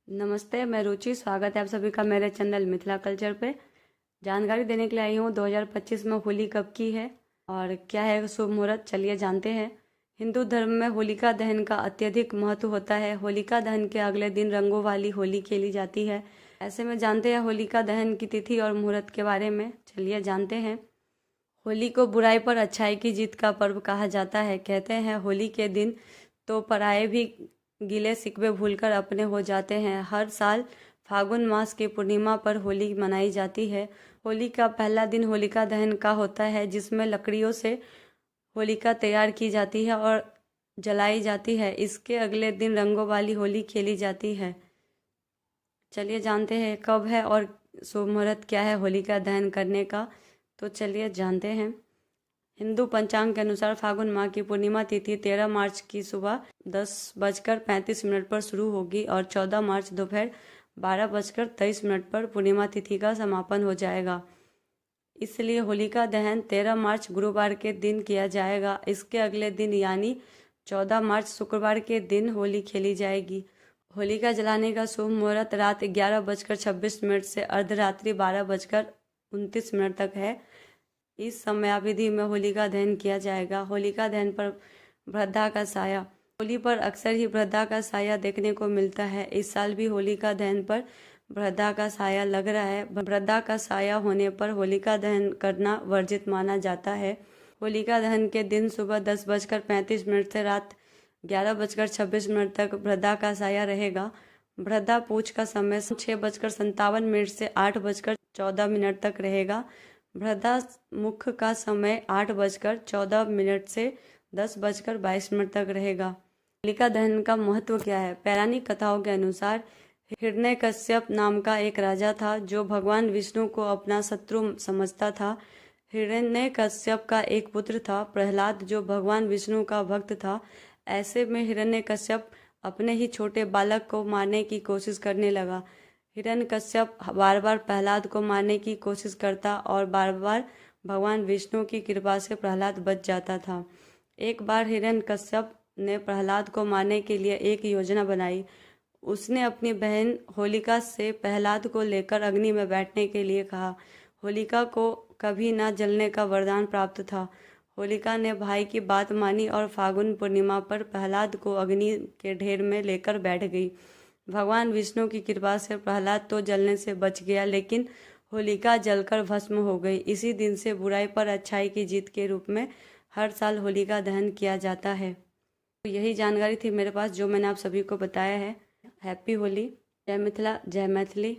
नमस्ते, मैं रुचि। स्वागत है आप सभी का मेरे चैनल मिथिला कल्चर पे। जानकारी देने के लिए आई हूँ 2025 में होली कब की है और क्या है शुभ मुहूर्त, चलिए जानते हैं। हिंदू धर्म में होलिका दहन का अत्यधिक महत्व होता है। होलिका दहन के अगले दिन रंगों वाली होली खेली जाती है। ऐसे में जानते हैं होलिका दहन की तिथि और मुहूर्त के बारे में, चलिए जानते हैं। होली को बुराई पर अच्छाई की जीत का पर्व कहा जाता है। कहते हैं होली के दिन तो पराये भी गिले शिकवे भूलकर अपने हो जाते हैं। हर साल फागुन मास की पूर्णिमा पर होली मनाई जाती है। होली का पहला दिन होलिका दहन का होता है, जिसमें लकड़ियों से होलिका तैयार की जाती है और जलाई जाती है। इसके अगले दिन रंगों वाली होली खेली जाती है। चलिए जानते हैं कब है और शुभ मुहूर्त क्या है होलिका दहन करने का, तो चलिए जानते हैं। हिंदू पंचांग के अनुसार फागुन माह की पूर्णिमा तिथि 13 मार्च की सुबह 10:35 पर शुरू होगी और 14 मार्च दोपहर 12:23 पर पूर्णिमा तिथि का समापन हो जाएगा। इसलिए होलिका दहन 13 मार्च गुरुवार के दिन किया जाएगा। इसके अगले दिन यानी 14 मार्च शुक्रवार के दिन होली खेली जाएगी। होलिका जलाने का शुभ मुहूर्त रात 11:26 से अर्धरात्रि 12:29 तक है। इस समयावधि में होलिका दहन किया जाएगा। होलिका दहन पर वृद्धा का साया। होली पर अक्सर ही वृद्धा का साया देखने को मिलता है। इस साल भी होलिका दहन पर वृद्धा का साया लग रहा है। वृद्धा का साया होने पर होलिका दहन करना वर्जित माना जाता है। होलिका दहन के दिन सुबह 10:35 से रात 11:26 तक वृद्धा का साया रहेगा। वृद्धा पूछ का समय 6:57 से 8:14 तक रहेगा। वृद्धा मुख का समय 8:14 से 10:22 तक रहेगा। होलिका दहन का महत्व क्या है? पौराणिक कथाओं के अनुसार हिरण्यकश्यप नाम का एक राजा था जो भगवान विष्णु को अपना शत्रु समझता था। हिरण्यकश्यप का एक पुत्र था प्रहलाद, जो भगवान विष्णु का भक्त था। ऐसे में हिरण्यकश्यप अपने ही छोटे बालक को मारने की कोशिश करने लगा। हिरण्यकश्यप बार बार प्रहलाद को मारने की कोशिश करता और बार बार भगवान विष्णु की कृपा से प्रहलाद बच जाता था। एक बार हिरण्यकश्यप ने प्रहलाद को मारने के लिए एक योजना बनाई। उसने अपनी बहन होलिका से प्रहलाद को लेकर अग्नि में बैठने के लिए कहा। होलिका को कभी न जलने का वरदान प्राप्त था। होलिका ने भाई की बात मानी और फागुन पूर्णिमा पर प्रहलाद को अग्नि के ढेर में लेकर बैठ गई। भगवान विष्णु की कृपा से प्रहलाद तो जलने से बच गया, लेकिन होलिका जलकर भस्म हो गई। इसी दिन से बुराई पर अच्छाई की जीत के रूप में हर साल होलिका दहन किया जाता है। तो यही जानकारी थी मेरे पास जो मैंने आप सभी को बताया है। हैप्पी होली। जय मिथिला, जय मैथिली।